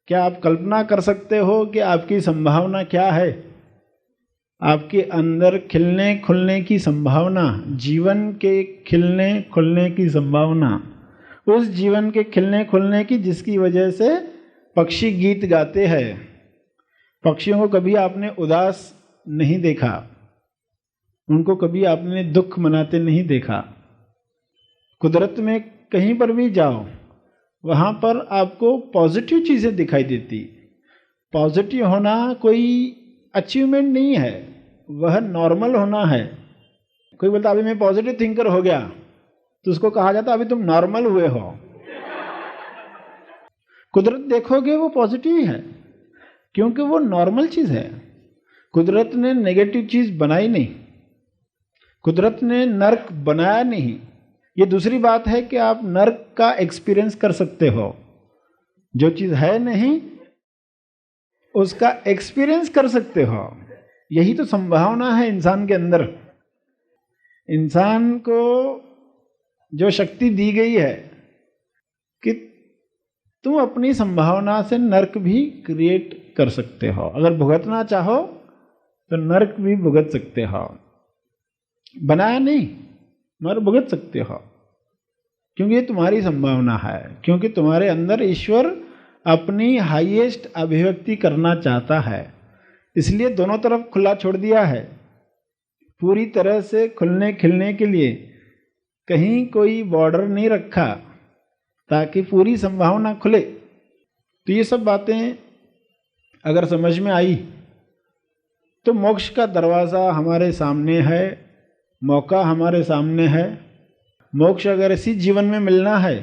क्या आप कल्पना कर सकते हो कि आपकी संभावना क्या है? आपके अंदर खिलने खुलने की संभावना, जीवन के खिलने खुलने की संभावना, उस जीवन के खिलने खुलने की जिसकी वजह से पक्षी गीत गाते हैं। पक्षियों को कभी आपने उदास नहीं देखा, उनको कभी आपने दुख मनाते नहीं देखा। कुदरत में कहीं पर भी जाओ, वहाँ पर आपको पॉजिटिव चीज़ें दिखाई देती। पॉजिटिव होना कोई अचीवमेंट नहीं है, वह नॉर्मल होना है। कोई बोलता अभी मैं पॉजिटिव थिंकर हो गया, तो उसको कहा जाता अभी तुम नॉर्मल हुए हो। कुदरत देखोगे वो पॉजिटिव ही है, क्योंकि वो नॉर्मल चीज़ है। कुदरत ने नेगेटिव चीज़ बनाई नहीं, कुदरत ने नर्क बनाया नहीं। ये दूसरी बात है कि आप नर्क का एक्सपीरियंस कर सकते हो, जो चीज़ है नहीं उसका एक्सपीरियंस कर सकते हो। यही तो संभावना है इंसान के अंदर। इंसान को जो शक्ति दी गई है कि तुम अपनी संभावना से नर्क भी क्रिएट कर सकते हो। अगर भुगतना चाहो तो नर्क भी भुगत सकते हो। बनाया नहीं मगर भुगत सकते हो, क्योंकि ये तुम्हारी संभावना है, क्योंकि तुम्हारे अंदर ईश्वर अपनी हाईएस्ट अभिव्यक्ति करना चाहता है। इसलिए दोनों तरफ खुला छोड़ दिया है, पूरी तरह से खुलने खिलने के लिए कहीं कोई बॉर्डर नहीं रखा, ताकि पूरी संभावना खुले। तो ये सब बातें अगर समझ में आई तो मोक्ष का दरवाज़ा हमारे सामने है, मौका हमारे सामने है। मोक्ष अगर इसी जीवन में मिलना है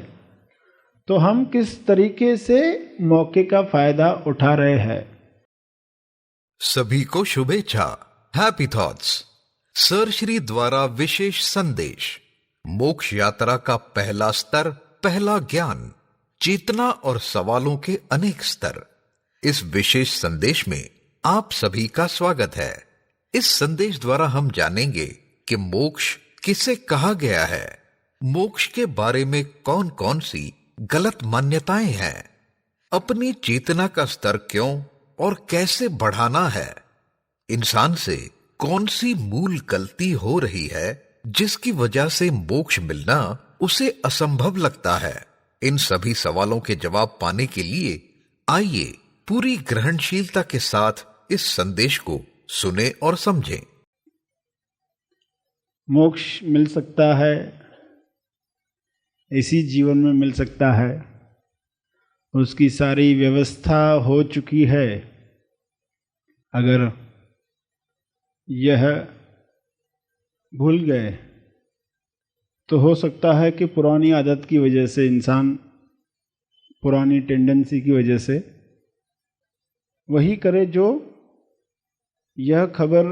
तो हम किस तरीके से मौके का फायदा उठा रहे हैं। सभी को शुभेच्छा, हैप्पी थॉट्स। सर श्री द्वारा विशेष संदेश। मोक्ष यात्रा का पहला स्तर, पहला ज्ञान, चेतना और सवालों के अनेक स्तर। इस विशेष संदेश में आप सभी का स्वागत है। इस संदेश द्वारा हम जानेंगे कि मोक्ष किसे कहा गया है, मोक्ष के बारे में कौन कौन सी गलत मान्यताएं हैं, अपनी चेतना का स्तर क्यों और कैसे बढ़ाना है, इंसान से कौन सी मूल गलती हो रही है जिसकी वजह से मोक्ष मिलना उसे असंभव लगता है। इन सभी सवालों के जवाब पाने के लिए आइए पूरी ग्रहणशीलता के साथ इस संदेश को सुने और समझें। मोक्ष मिल सकता है, इसी जीवन में मिल सकता है, उसकी सारी व्यवस्था हो चुकी है। अगर यह भूल गए तो हो सकता है कि पुरानी आदत की वजह से, इंसान पुरानी टेंडेंसी की वजह से वही करे जो यह खबर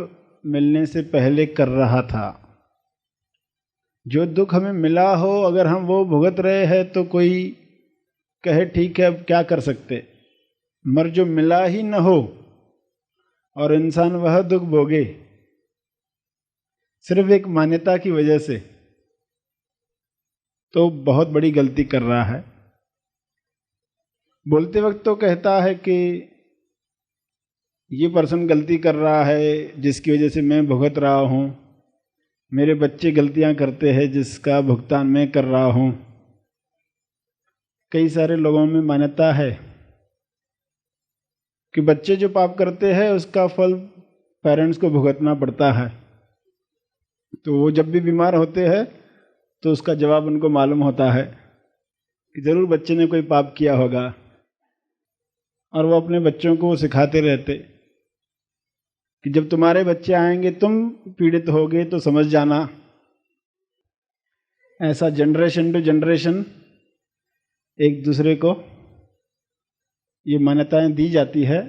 मिलने से पहले कर रहा था। जो दुख हमें मिला हो, अगर हम वो भुगत रहे हैं तो कोई कहे ठीक है अब क्या कर सकते, मगर जो मिला ही न हो और इंसान वह दुख भोगे सिर्फ एक मान्यता की वजह से, तो बहुत बड़ी गलती कर रहा है। बोलते वक्त तो कहता है कि ये पर्सन गलती कर रहा है जिसकी वजह से मैं भुगत रहा हूँ, मेरे बच्चे गलतियाँ करते हैं जिसका भुगतान मैं कर रहा हूँ। कई सारे लोगों में मान्यता है कि बच्चे जो पाप करते हैं उसका फल पेरेंट्स को भुगतना पड़ता है। तो वो जब भी बीमार होते हैं तो उसका जवाब उनको मालूम होता है कि ज़रूर बच्चे ने कोई पाप किया होगा, और वो अपने बच्चों को सिखाते रहते कि जब तुम्हारे बच्चे आएंगे तुम पीड़ित होगे तो समझ जाना। ऐसा जनरेशन टू जनरेशन एक दूसरे को ये मान्यताएं दी जाती है,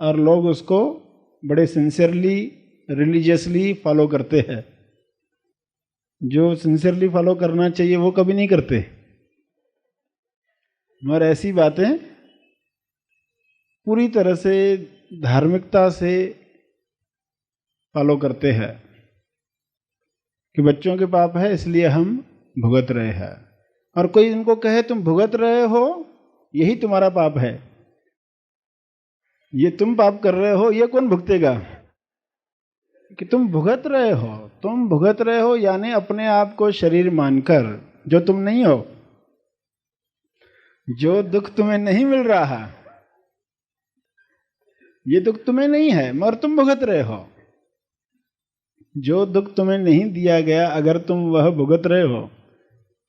और लोग उसको बड़े सिंसियरली रिलीजियसली फॉलो करते हैं। जो सिंसियरली फॉलो करना चाहिए वो कभी नहीं करते, मगर ऐसी बातें पूरी तरह से धार्मिकता से फॉलो करते हैं कि बच्चों के पाप है इसलिए हम भुगत रहे हैं। और कोई इनको कहे तुम भुगत रहे हो यही तुम्हारा पाप है, ये तुम पाप कर रहे हो, ये कौन भुगतेगा? कि तुम भुगत रहे हो। तुम भुगत रहे हो यानी अपने आप को शरीर मानकर, जो तुम नहीं हो। जो दुख तुम्हें नहीं मिल रहा, ये दुख तुम्हें नहीं है मगर तुम भुगत रहे हो। जो दुख तुम्हें नहीं दिया गया, अगर तुम वह भुगत रहे हो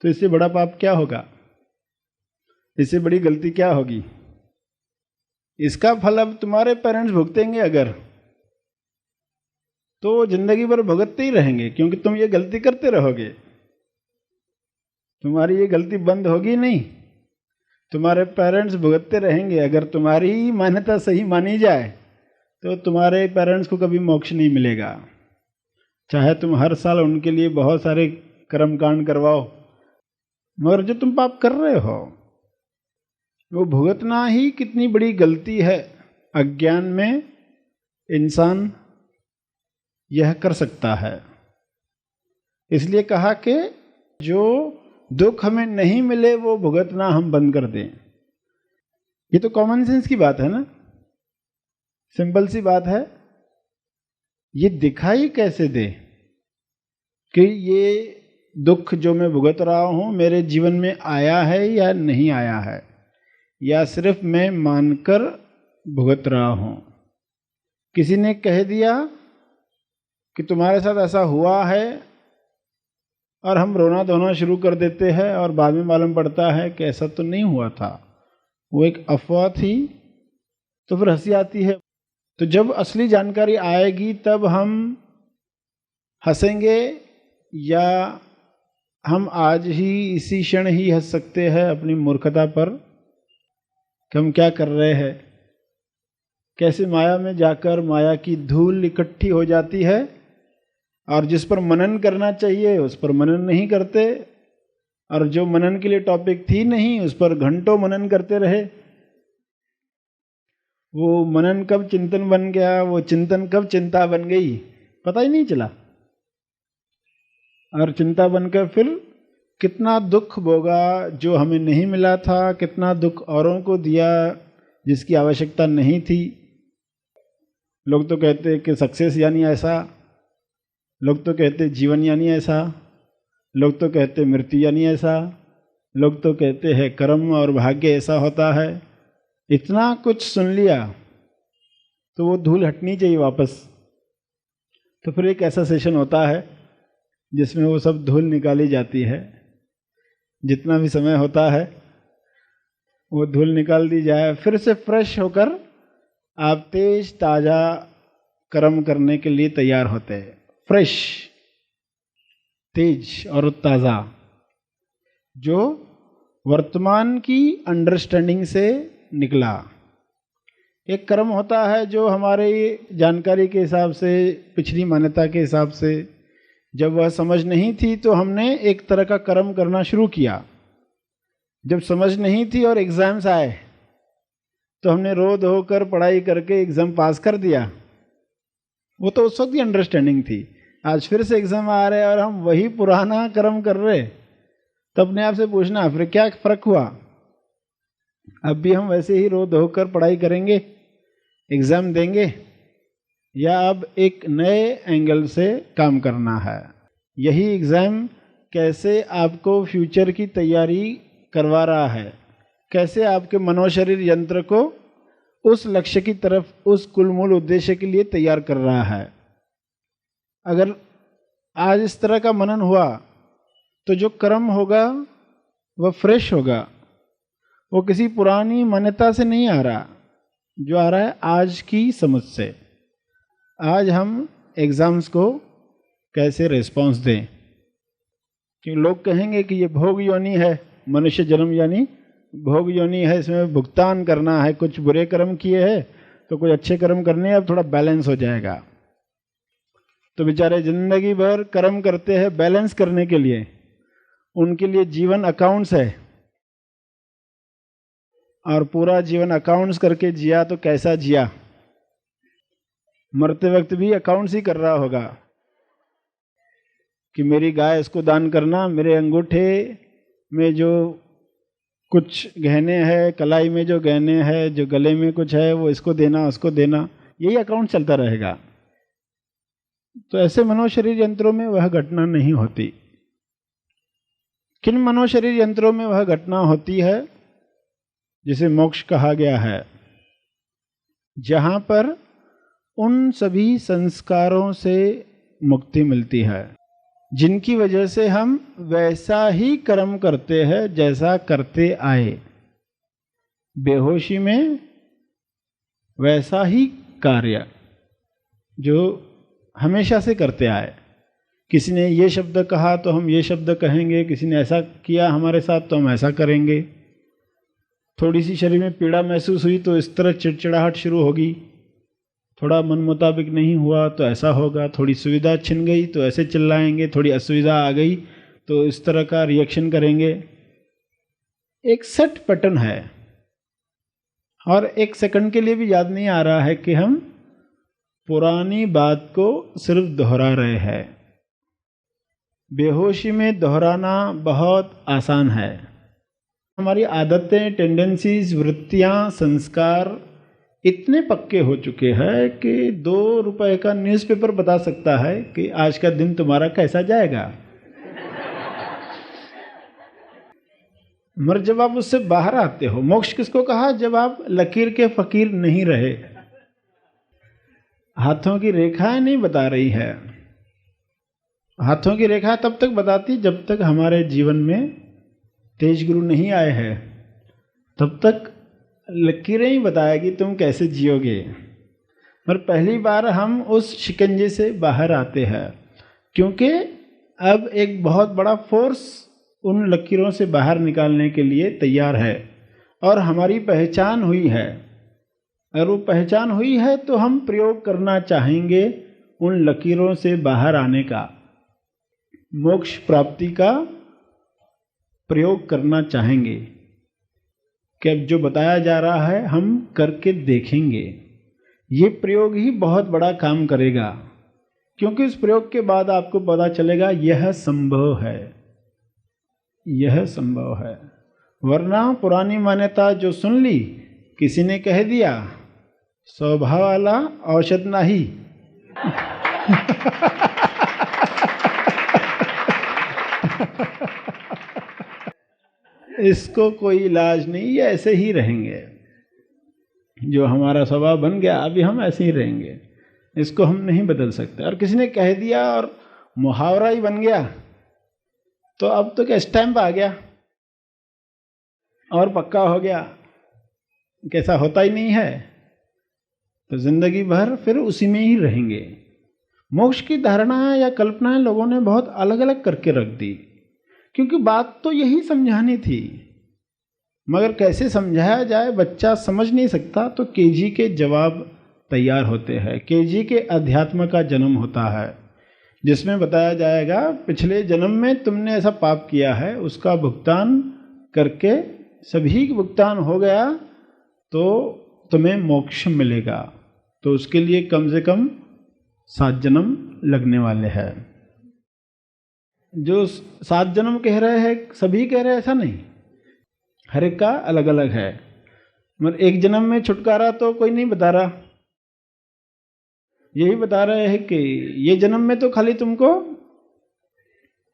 तो इससे बड़ा पाप क्या होगा? इससे बड़ी गलती क्या होगी? इसका फल अब तुम्हारे पेरेंट्स भुगतेंगे अगर, तो जिंदगी भर भुगतते ही रहेंगे, क्योंकि तुम ये गलती करते रहोगे। तुम्हारी ये गलती बंद होगी नहीं, तुम्हारे पेरेंट्स भुगतते रहेंगे। अगर तुम्हारी मान्यता सही मानी जाए तो तुम्हारे पेरेंट्स को कभी मोक्ष नहीं मिलेगा, चाहे तुम हर साल उनके लिए बहुत सारे कर्मकांड करवाओ, मगर जो तुम पाप कर रहे हो वो भुगतना ही कितनी बड़ी गलती है। अज्ञान में इंसान यह कर सकता है। इसलिए कहा कि जो दुख हमें नहीं मिले वो भुगतना हम बंद कर दें। ये तो कॉमन सेंस की बात है ना, सिंपल सी बात है। ये दिखाई कैसे दे कि ये दुख जो मैं भुगत रहा हूं मेरे जीवन में आया है या नहीं आया है, या सिर्फ मैं मानकर भुगत रहा हूं। किसी ने कह दिया कि तुम्हारे साथ ऐसा हुआ है और हम रोना धोना शुरू कर देते हैं और बाद में मालूम पड़ता है कि ऐसा तो नहीं हुआ था, वो एक अफवाह थी, तो फिर हंसी आती है। तो जब असली जानकारी आएगी तब हम हंसेंगे, या हम आज ही इसी क्षण ही हंस सकते हैं अपनी मूर्खता पर कि हम क्या कर रहे हैं, कैसे माया में जाकर माया की धूल इकट्ठी हो जाती है और जिस पर मनन करना चाहिए उस पर मनन नहीं करते, और जो मनन के लिए टॉपिक थी नहीं उस पर घंटों मनन करते रहे। वो मनन कब चिंतन बन गया, वो चिंतन कब चिंता बन गई, पता ही नहीं चला। और चिंता बनकर फिर कितना दुख भोगा जो हमें नहीं मिला था, कितना दुख औरों को दिया जिसकी आवश्यकता नहीं थी। लोग तो कहते कि सक्सेस यानी ऐसा, लोग तो कहते जीवन यानी ऐसा, लोग तो कहते मृत्यु यानी ऐसा, लोग तो कहते हैं कर्म और भाग्य ऐसा होता है। इतना कुछ सुन लिया तो वो धूल हटनी चाहिए वापस। तो फिर एक ऐसा सेशन होता है जिसमें वो सब धूल निकाली जाती है। जितना भी समय होता है वो धूल निकाल दी जाए, फिर से फ्रेश होकर आप तेज ताज़ा कर्म करने के लिए तैयार होते हैं। फ्रेश, तेज और ताज़ा, जो वर्तमान की अंडरस्टैंडिंग से निकला। एक कर्म होता है जो हमारे जानकारी के हिसाब से, पिछली मान्यता के हिसाब से, जब वह समझ नहीं थी तो हमने एक तरह का कर्म करना शुरू किया। जब समझ नहीं थी और एग्ज़ाम्स आए तो हमने रो धो कर पढ़ाई करके एग्ज़ाम पास कर दिया। वो तो उस वक्त ही अंडरस्टैंडिंग थी। आज फिर से एग्ज़ाम आ रहे हैं और हम वही पुराना कर्म कर रहे, तो अपने आप से पूछना फिर क्या फ़र्क हुआ? अब भी हम वैसे ही रो धो कर पढ़ाई करेंगे, एग्ज़ाम देंगे, या अब एक नए एंगल से काम करना है? यही एग्ज़ाम कैसे आपको फ्यूचर की तैयारी करवा रहा है, कैसे आपके मनोशरीर यंत्र को उस लक्ष्य की तरफ, उस कुलमूल उद्देश्य के लिए तैयार कर रहा है। अगर आज इस तरह का मनन हुआ तो जो कर्म होगा वह फ्रेश होगा, वो किसी पुरानी मान्यता से नहीं आ रहा, जो आ रहा है आज की समझ से। आज हम एग्ज़ाम्स को कैसे रिस्पॉन्स दें, क्योंकि लोग कहेंगे कि ये भोग योनि है, मनुष्य जन्म यानी भोग योनि है, इसमें भुगतान करना है। कुछ बुरे कर्म किए हैं तो कुछ अच्छे कर्म करने हैं, अब थोड़ा बैलेंस हो जाएगा। तो बेचारे जिंदगी भर कर्म करते हैं बैलेंस करने के लिए, उनके लिए जीवन अकाउंट्स है, और पूरा जीवन अकाउंट्स करके जिया तो कैसा जिया? मरते वक्त भी अकाउंट्स ही कर रहा होगा कि मेरी गाय इसको दान करना, मेरे अंगूठे में जो कुछ गहने हैं, कलाई में जो गहने हैं, जो गले में कुछ है, वो इसको देना उसको देना, यही अकाउंट चलता रहेगा। तो ऐसे मनोशरीर यंत्रों में वह घटना नहीं होती। किन मनोशरीर यंत्रों में वह घटना होती है जिसे मोक्ष कहा गया है? जहां पर उन सभी संस्कारों से मुक्ति मिलती है जिनकी वजह से हम वैसा ही कर्म करते हैं जैसा करते आए। बेहोशी में वैसा ही कार्य जो हमेशा से करते आए। किसी ने ये शब्द कहा तो हम ये शब्द कहेंगे, किसी ने ऐसा किया हमारे साथ तो हम ऐसा करेंगे। थोड़ी सी शरीर में पीड़ा महसूस हुई तो इस तरह चिड़चिड़ाहट शुरू होगी, थोड़ा मन मुताबिक नहीं हुआ तो ऐसा होगा, थोड़ी सुविधा छिन गई तो ऐसे चिल्लाएंगे, थोड़ी असुविधा आ गई तो इस तरह का रिएक्शन करेंगे। एक सेट पैटर्न है और एक सेकंड के लिए भी याद नहीं आ रहा है कि हम पुरानी बात को सिर्फ दोहरा रहे हैं। बेहोशी में दोहराना बहुत आसान है। हमारी आदतें, टेंडेंसीज, वृत्तियां, संस्कार इतने पक्के हो चुके हैं कि 2 रुपए का न्यूज़पेपर बता सकता है कि आज का दिन तुम्हारा कैसा जाएगा। मगर जब आप उससे बाहर आते हो, मोक्ष किसको कहा? जब आप लकीर के फकीर नहीं रहे, हाथों की रेखाएं नहीं बता रही है। हाथों की रेखा तब तक बताती जब तक हमारे जीवन में तेज गुरु नहीं आए हैं, तब तक लकीरें ही बताएगी तुम कैसे जियोगे। पर पहली बार हम उस शिकंजे से बाहर आते हैं क्योंकि अब एक बहुत बड़ा फोर्स उन लकीरों से बाहर निकालने के लिए तैयार है और हमारी पहचान हुई है। अगर वो पहचान हुई है तो हम प्रयोग करना चाहेंगे उन लकीरों से बाहर आने का, मोक्ष प्राप्ति का प्रयोग करना चाहेंगे कि अब जो बताया जा रहा है हम करके देखेंगे। ये प्रयोग ही बहुत बड़ा काम करेगा क्योंकि उस प्रयोग के बाद आपको पता चलेगा यह संभव है, यह संभव है। वरना पुरानी मान्यता जो सुन ली, किसी ने कह दिया स्वभाव वाला औषध नहीं। इसको कोई इलाज नहीं, ये ऐसे ही रहेंगे। जो हमारा स्वभाव बन गया अभी हम ऐसे ही रहेंगे, इसको हम नहीं बदल सकते। और किसी ने कह दिया और मुहावरा ही बन गया तो अब तो क्या स्टैंप आ गया और पक्का हो गया, कैसा होता ही नहीं है, तो जिंदगी भर फिर उसी में ही रहेंगे। मोक्ष की धारणाएं या कल्पनाएं लोगों ने बहुत अलग अलग करके रख दी क्योंकि बात तो यही समझानी थी, मगर कैसे समझाया जाए बच्चा समझ नहीं सकता। तो केजी के जवाब तैयार होते हैं। केजी के अध्यात्म का जन्म होता है जिसमें बताया जाएगा पिछले जन्म में तुमने ऐसा पाप किया है, उसका भुगतान करके सभी भुगतान हो गया तो तुम्हें मोक्ष मिलेगा। तो उसके लिए कम से कम 7 जन्म लगने वाले हैं। जो 7 जन्म कह रहे हैं सभी कह रहे हैं ऐसा नहीं, हर एक का अलग अलग है। मगर एक जन्म में छुटकारा तो कोई नहीं बता रहा, यही बता रहे हैं कि ये जन्म में तो खाली तुमको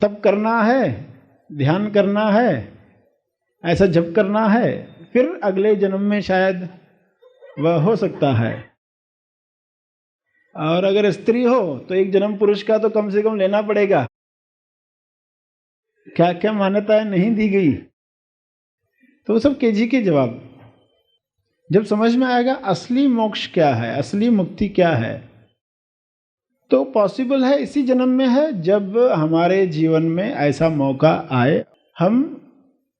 तप करना है, ध्यान करना है, ऐसा जप करना है, फिर अगले जन्म में शायद वह हो सकता है। और अगर स्त्री हो तो एक जन्म पुरुष का तो कम से कम लेना पड़ेगा। क्या क्या मान्यताएं नहीं दी गई, तो वो सब केजी के जवाब। जब समझ में आएगा असली मोक्ष क्या है, असली मुक्ति क्या है, तो पॉसिबल है इसी जन्म में है जब हमारे जीवन में ऐसा मौका आए, हम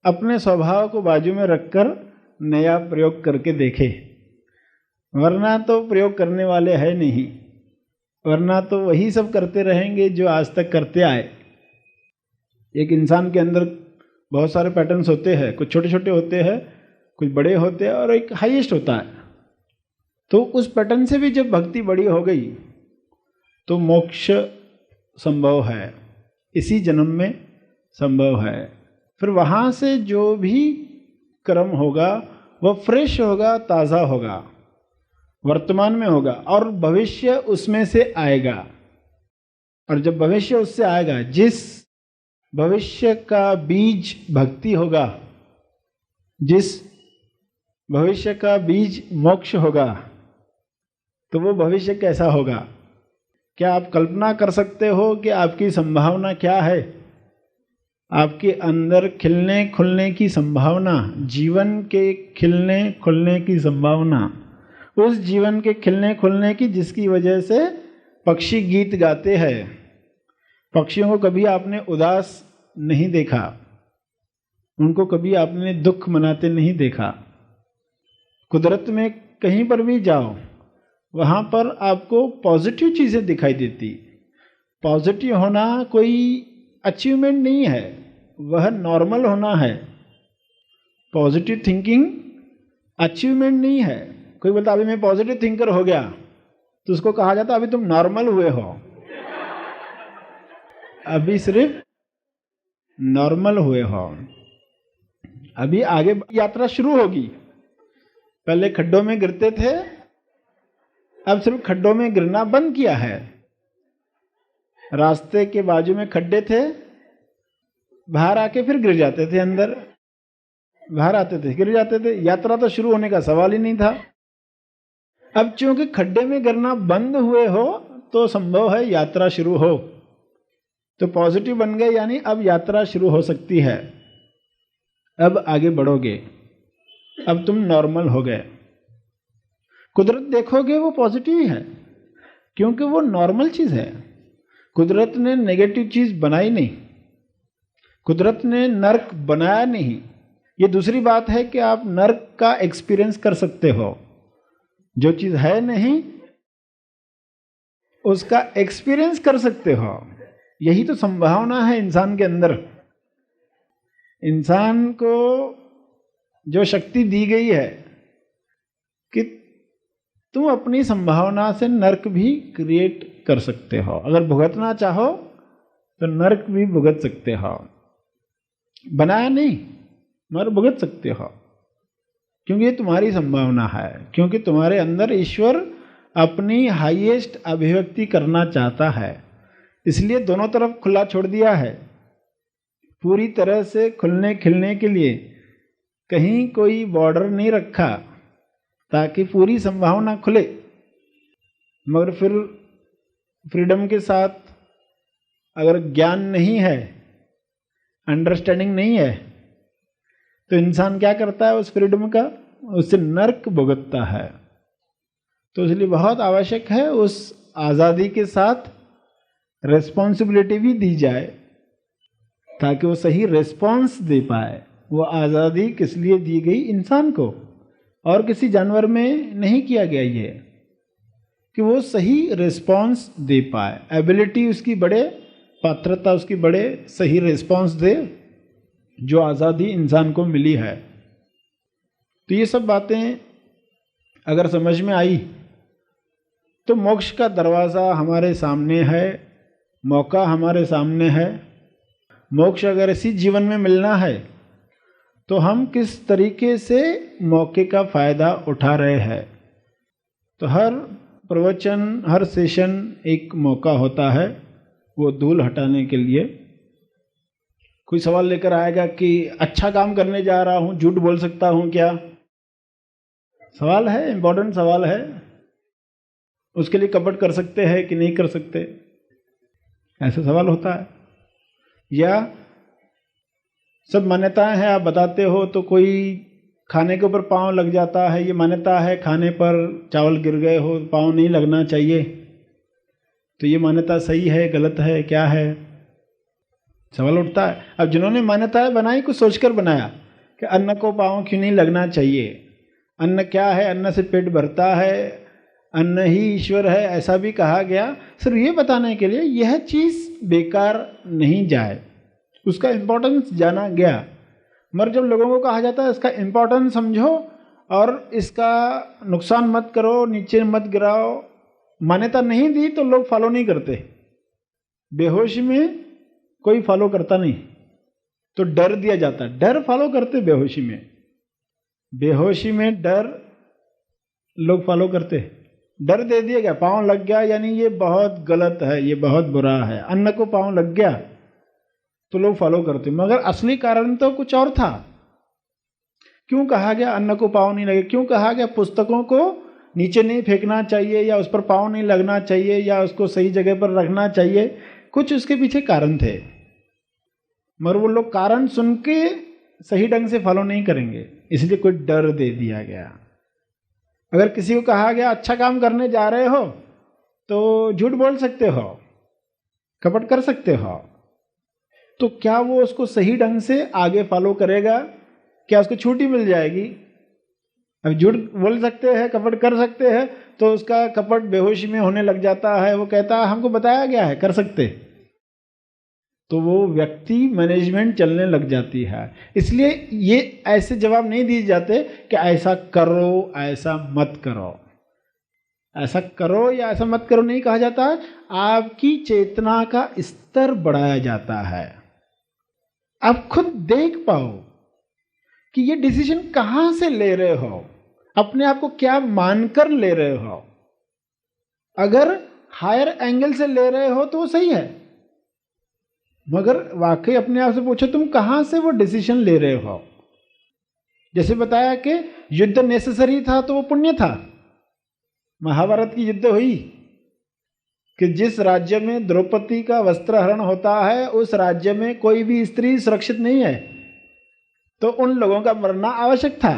अपने स्वभाव को बाजू में रखकर नया प्रयोग करके देखें। वरना तो प्रयोग करने वाले है नहीं, वरना तो वही सब करते रहेंगे जो आज तक करते आए। एक इंसान के अंदर बहुत सारे पैटर्न्स होते हैं, कुछ छोटे छोटे होते हैं, कुछ बड़े होते हैं और एक हाईएस्ट होता है। तो उस पैटर्न से भी जब भक्ति बड़ी हो गई तो मोक्ष संभव है, इसी जन्म में संभव है। फिर वहाँ से जो भी कर्म होगा वह फ्रेश होगा, ताज़ा होगा, वर्तमान में होगा और भविष्य उसमें से आएगा। और जब भविष्य उससे आएगा, जिस भविष्य का बीज भक्ति होगा, जिस भविष्य का बीज मोक्ष होगा, तो वो भविष्य कैसा होगा? क्या आप कल्पना कर सकते हो कि आपकी संभावना क्या है? आपके अंदर खिलने खुलने की संभावना, जीवन के खिलने खुलने की संभावना, उस जीवन के खिलने खुलने की जिसकी वजह से पक्षी गीत गाते हैं। पक्षियों को कभी आपने उदास नहीं देखा, उनको कभी आपने दुख मनाते नहीं देखा। कुदरत में कहीं पर भी जाओ, वहाँ पर आपको पॉजिटिव चीज़ें दिखाई देती। पॉजिटिव होना कोई अचीवमेंट नहीं है, वह नॉर्मल होना है। पॉजिटिव थिंकिंग अचीवमेंट नहीं है। कोई बोलता अभी मैं पॉजिटिव थिंकर हो गया, तो उसको कहा जाता अभी तुम नॉर्मल हुए हो, अभी सिर्फ नॉर्मल हुए हो, अभी आगे यात्रा शुरू होगी। पहले खड्डों में गिरते थे, अब सिर्फ खड्डों में गिरना बंद किया है। रास्ते के बाजू में खड्डे थे, बाहर आके फिर गिर जाते थे, अंदर बाहर आते थे गिर जाते थे। यात्रा तो शुरू होने का सवाल ही नहीं था। अब चूंकि खड्डे में गिरना बंद हुए हो तो संभव है यात्रा शुरू हो। तो पॉजिटिव बन गए, यानी अब यात्रा शुरू हो सकती है, अब आगे बढ़ोगे, अब तुम नॉर्मल हो गए। कुदरत देखोगे वो पॉजिटिव ही है, क्योंकि वो नॉर्मल चीज़ है। कुदरत ने नेगेटिव चीज़ बनाई नहीं, कुदरत ने नर्क बनाया नहीं। ये दूसरी बात है कि आप नर्क का एक्सपीरियंस कर सकते हो। जो चीज़ है नहीं उसका एक्सपीरियंस कर सकते हो। यही तो संभावना है इंसान के अंदर। इंसान को जो शक्ति दी गई है कि तुम अपनी संभावना से नर्क भी क्रिएट कर सकते हो। अगर भुगतना चाहो तो नर्क भी भुगत सकते हो। बनाया नहीं मगर भुगत सकते हो, क्योंकि ये तुम्हारी संभावना है, क्योंकि तुम्हारे अंदर ईश्वर अपनी हाईएस्ट अभिव्यक्ति करना चाहता है। इसलिए दोनों तरफ खुला छोड़ दिया है, पूरी तरह से खुलने खिलने के लिए कहीं कोई बॉर्डर नहीं रखा ताकि पूरी संभावना खुले। मगर फिर फ्रीडम के साथ अगर ज्ञान नहीं है, अंडरस्टैंडिंग नहीं है, तो इंसान क्या करता है उस फ्रीडम का? उससे नर्क भुगतता है। तो इसलिए बहुत आवश्यक है उस आज़ादी के साथ रिस्पॉन्सिबिलिटी भी दी जाए, ताकि वो सही रिस्पॉन्स दे पाए। वो आज़ादी किस लिए दी गई? इंसान को, और किसी जानवर में नहीं किया गया ये, कि वो सही रिस्पॉन्स दे पाए। एबिलिटी उसकी बढ़े, पात्रता उसकी बढ़े, सही रिस्पॉन्स दे, जो आज़ादी इंसान को मिली है। तो ये सब बातें अगर समझ में आई तो मोक्ष का दरवाज़ा हमारे सामने है, मौका हमारे सामने है। मोक्ष अगर इसी जीवन में मिलना है तो हम किस तरीके से मौके का फ़ायदा उठा रहे हैं। तो हर प्रवचन, हर सेशन एक मौका होता है वो धूल हटाने के लिए। कोई सवाल लेकर आएगा कि अच्छा काम करने जा रहा हूँ, झूठ बोल सकता हूँ क्या? सवाल है, इम्पोर्टेंट सवाल है। उसके लिए कपट कर सकते हैं कि नहीं कर सकते, ऐसा सवाल होता है। या सब मान्यताएं हैं, आप बताते हो तो कोई खाने के ऊपर पाँव लग जाता है, ये मान्यता है खाने पर चावल गिर गए हो पाँव नहीं लगना चाहिए, तो ये मान्यता सही है गलत है क्या है? सवाल उठता है। अब जिन्होंने मान्यताएं बनाई कुछ सोचकर बनाया कि अन्न को पाँव क्यों नहीं लगना चाहिए, अन्न क्या है, अन्न से पेट भरता है, अन्न ही ईश्वर है, ऐसा भी कहा गया। सिर्फ ये बताने के लिए यह चीज़ बेकार नहीं जाए, उसका इम्पोर्टेंस जाना गया। मगर जब लोगों को कहा जाता है इसका इम्पोर्टेंस समझो और इसका नुकसान मत करो, नीचे मत गिराओ, मान्यता नहीं दी तो लोग फॉलो नहीं करते। बेहोशी में कोई फॉलो करता नहीं, तो डर दिया जाता है, डर फॉलो करते बेहोशी में। बेहोशी में डर लोग फॉलो करते हैं। डर दे दिया गया, पाँव लग गया यानी ये बहुत गलत है, ये बहुत बुरा है। अन्न को पाँव लग गया तो लोग फॉलो करते, मगर असली कारण तो कुछ और था। क्यों कहा गया अन्न को पाँव नहीं लगे? क्यों कहा गया पुस्तकों को नीचे नहीं फेंकना चाहिए, या उस पर पाँव नहीं लगना चाहिए, या उसको सही जगह पर रखना चाहिए? कुछ उसके पीछे कारण थे, मगर वो लोग कारण सुन के सही ढंग से फॉलो नहीं करेंगे, इसलिए कोई डर दे दिया गया। अगर किसी को कहा गया अच्छा काम करने जा रहे हो तो झूठ बोल सकते हो, कपट कर सकते हो, तो क्या वो उसको सही ढंग से आगे फॉलो करेगा? क्या उसको छुट्टी मिल जाएगी? अब झूठ बोल सकते हैं, कपट कर सकते हैं, तो उसका कपट बेहोशी में होने लग जाता है। वो कहता है हमको बताया गया है कर सकते, तो वो व्यक्ति मैनेजमेंट चलने लग जाती है। इसलिए ये ऐसे जवाब नहीं दिए जाते कि ऐसा करो ऐसा मत करो, ऐसा करो या ऐसा मत करो नहीं कहा जाता है। आपकी चेतना का स्तर बढ़ाया जाता है। आप खुद देख पाओ कि ये डिसीजन कहां से ले रहे हो, अपने आप को क्या मानकर ले रहे हो। अगर हायर एंगल से ले रहे हो तो वो सही है, मगर वाकई अपने आप से पूछो तुम कहां से वो डिसीजन ले रहे हो। जैसे बताया कि युद्ध नेसेसरी था तो वो पुण्य था। महाभारत की युद्ध हुई कि जिस राज्य में द्रौपदी का वस्त्रहरण होता है उस राज्य में कोई भी स्त्री सुरक्षित नहीं है, तो उन लोगों का मरना आवश्यक था।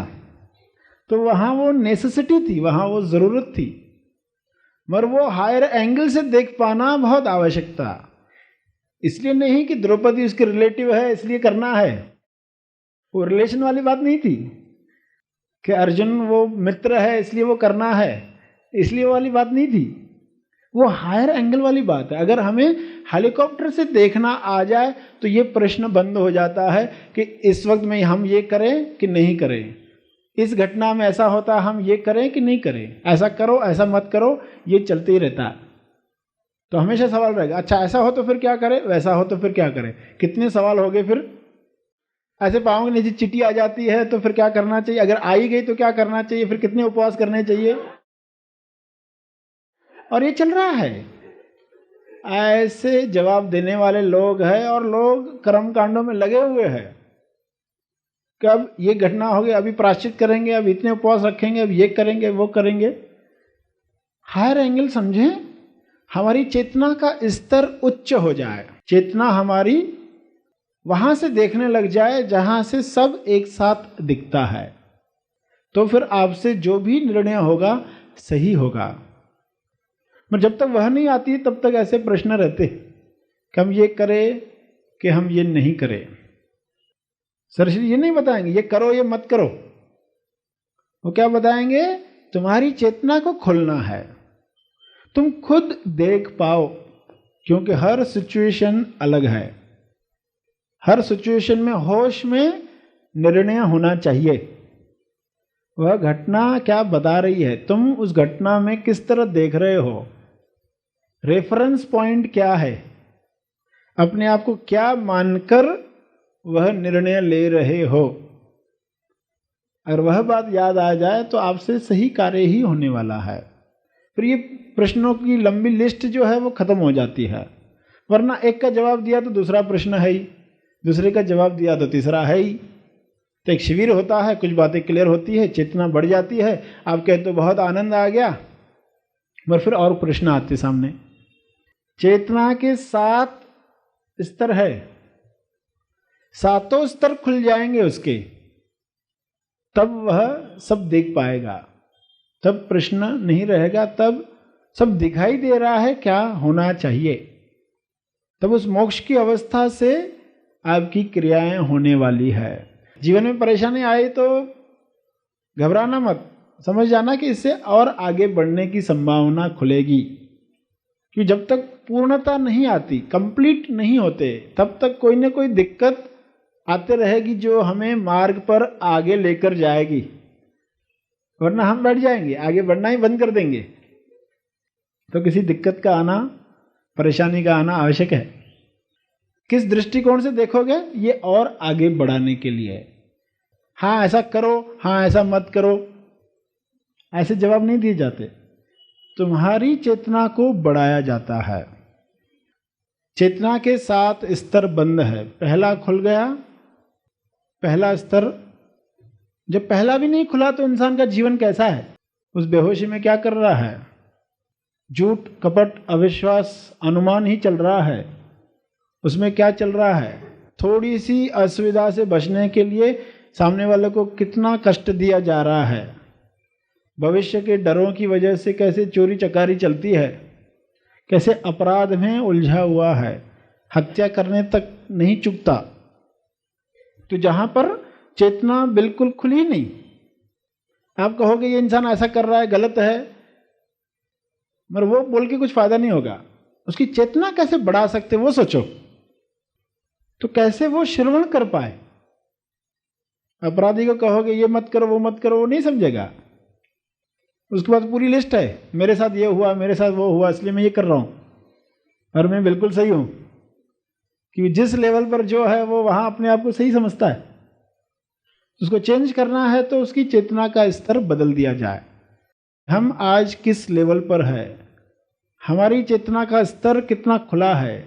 तो वहां वो नेसेसिटी थी, वहां वो जरूरत थी, मगर वो हायर एंगल से देख पाना बहुत आवश्यक था। इसलिए नहीं कि द्रौपदी उसके रिलेटिव है इसलिए करना है, वो रिलेशन वाली बात नहीं थी कि अर्जुन वो मित्र है इसलिए वो करना है, इसलिए वाली बात नहीं थी। वो हायर एंगल वाली बात है। अगर हमें हेलीकॉप्टर से देखना आ जाए तो ये प्रश्न बंद हो जाता है कि इस वक्त में हम ये करें कि नहीं करें, इस घटना में ऐसा होता है हम ये करें कि नहीं करें, ऐसा करो ऐसा मत करो, ये चलते ही रहता है। तो हमेशा सवाल रहेगा अच्छा ऐसा हो तो फिर क्या करें, वैसा हो तो फिर क्या करें। कितने सवाल हो गए फिर। ऐसे पाओगे नीचे चिट्ठी आ जाती है तो फिर क्या करना चाहिए, अगर आई गई तो क्या करना चाहिए, फिर कितने उपवास करने चाहिए, और ये चल रहा है। ऐसे जवाब देने वाले लोग हैं और लोग कर्म कांडों में लगे हुए हैं कि अब ये घटना हो गई अभी प्रायश्चित करेंगे, अब इतने उपवास रखेंगे, अब ये करेंगे वो करेंगे। हायर एंगल समझें, हमारी चेतना का स्तर उच्च हो जाए, चेतना हमारी वहां से देखने लग जाए जहां से सब एक साथ दिखता है, तो फिर आपसे जो भी निर्णय होगा सही होगा। पर जब तक वह नहीं आती तब तक ऐसे प्रश्न रहते कि हम ये करें कि हम ये नहीं करें। सर श्री ये नहीं बताएंगे ये करो ये मत करो, वो क्या बताएंगे, तुम्हारी चेतना को खोलना है, तुम खुद देख पाओ, क्योंकि हर सिचुएशन अलग है। हर सिचुएशन में होश में निर्णय होना चाहिए। वह घटना क्या बता रही है, तुम उस घटना में किस तरह देख रहे हो, रेफरेंस पॉइंट क्या है, अपने आप को क्या मानकर वह निर्णय ले रहे हो। अगर वह बात याद आ जाए तो आपसे सही कार्य ही होने वाला है। फिर ये प्रश्नों की लंबी लिस्ट जो है वो खत्म हो जाती है, वरना एक का जवाब दिया तो दूसरा प्रश्न है ही, दूसरे का जवाब दिया तो तीसरा है ही। तो एक शिविर होता है, कुछ बातें क्लियर होती है, चेतना बढ़ जाती है, आप कहते तो बहुत आनंद आ गया, मगर फिर और प्रश्न आते सामने। चेतना के 7 स्तर है, 7 स्तर खुल जाएंगे उसके, तब वह सब देख पाएगा, तब प्रश्न नहीं रहेगा, तब सब दिखाई दे रहा है क्या होना चाहिए। तब उस मोक्ष की अवस्था से आपकी क्रियाएं होने वाली है। जीवन में परेशानी आई तो घबराना मत, समझ जाना कि इससे और आगे बढ़ने की संभावना खुलेगी। कि जब तक पूर्णता नहीं आती, कंप्लीट नहीं होते, तब तक कोई ना कोई दिक्कत आते रहेगी जो हमें मार्ग पर आगे लेकर जाएगी, वरना हम बैठ जाएंगे, आगे बढ़ना ही बंद कर देंगे। तो किसी दिक्कत का आना, परेशानी का आना आवश्यक है। किस दृष्टिकोण से देखोगे, ये और आगे बढ़ाने के लिए। हाँ ऐसा करो, हाँ ऐसा मत करो, ऐसे जवाब नहीं दिए जाते। तुम्हारी चेतना को बढ़ाया जाता है। चेतना के 7 स्तर बंद है, पहला खुल गया। पहला स्तर, जब पहला भी नहीं खुला तो इंसान का जीवन कैसा है? उस बेहोशी में क्या कर रहा है? झूठ, कपट, अविश्वास, अनुमान ही चल रहा है। उसमें क्या चल रहा है? थोड़ी सी असुविधा से बचने के लिए सामने वाले को कितना कष्ट दिया जा रहा है। भविष्य के डरों की वजह से कैसे चोरी चकारी चलती है, कैसे अपराध में उलझा हुआ है, हत्या करने तक नहीं चुकता। तो जहां पर चेतना बिल्कुल खुली नहीं, आप कहोगे ये इंसान ऐसा कर रहा है, गलत है, मगर वो बोल के कुछ फायदा नहीं होगा। उसकी चेतना कैसे बढ़ा सकते वो सोचो। तो कैसे वो श्रवण कर पाए? अपराधी को कहोगे ये मत करो, वो मत करो, वो नहीं समझेगा। उसके बाद पूरी लिस्ट है, मेरे साथ ये हुआ, मेरे साथ वो हुआ, इसलिए मैं ये कर रहा हूं और मैं बिल्कुल सही हूं। कि जिस लेवल पर जो है वो वहां अपने आप को सही समझता है। उसको चेंज करना है तो उसकी चेतना का स्तर बदल दिया जाए। हम आज किस लेवल पर है, हमारी चेतना का स्तर कितना खुला है,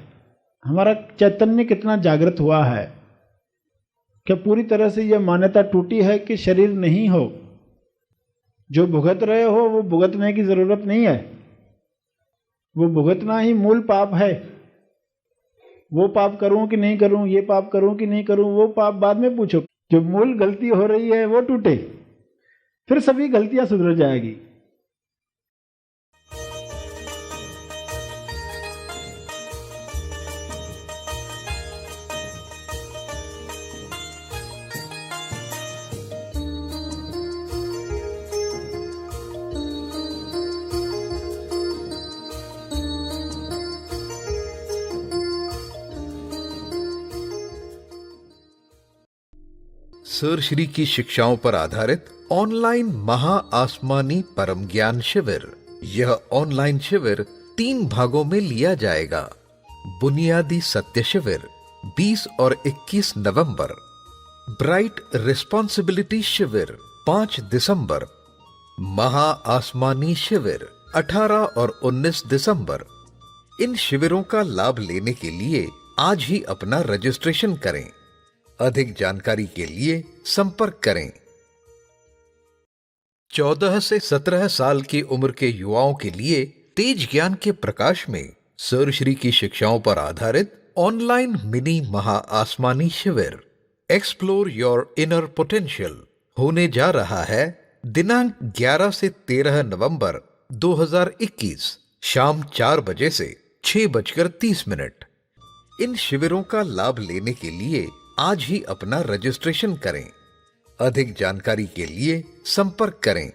हमारा चैतन्य कितना जागृत हुआ है? क्या पूरी तरह से यह मान्यता टूटी है कि शरीर नहीं हो, जो भुगत रहे हो वो भुगतने की जरूरत नहीं है, वो भुगतना ही मूल पाप है। वो पाप करूं कि नहीं करूं, ये पाप करूं कि नहीं करूं, वो पाप बाद में पूछो। जो मूल गलती हो रही है वो टूटे, फिर सभी गलतियां सुधर जाएगी। सर श्री की शिक्षाओं पर आधारित ऑनलाइन महा आसमानी परम ज्ञान शिविर। यह ऑनलाइन शिविर 3 भागों में लिया जाएगा। बुनियादी सत्य शिविर 20 और 21 नवंबर, ब्राइट रिस्पॉन्सिबिलिटी शिविर 5 दिसंबर, महा आसमानी शिविर 18 और 19 दिसंबर। इन शिविरों का लाभ लेने के लिए आज ही अपना रजिस्ट्रेशन करें। अधिक जानकारी के लिए संपर्क करें। 14 से 17 साल की उम्र के युवाओं के लिए तेज ज्ञान के प्रकाश में सर श्री की शिक्षाओं पर आधारित ऑनलाइन मिनी महा आसमानी शिविर एक्सप्लोर योर इनर पोटेंशियल होने जा रहा है दिनांक 11 से 13 नवंबर 2021 शाम 4 बजे से 6:30। इन शिविरों का लाभ लेने के लिए आज ही अपना रजिस्ट्रेशन करें। अधिक जानकारी के लिए संपर्क करें।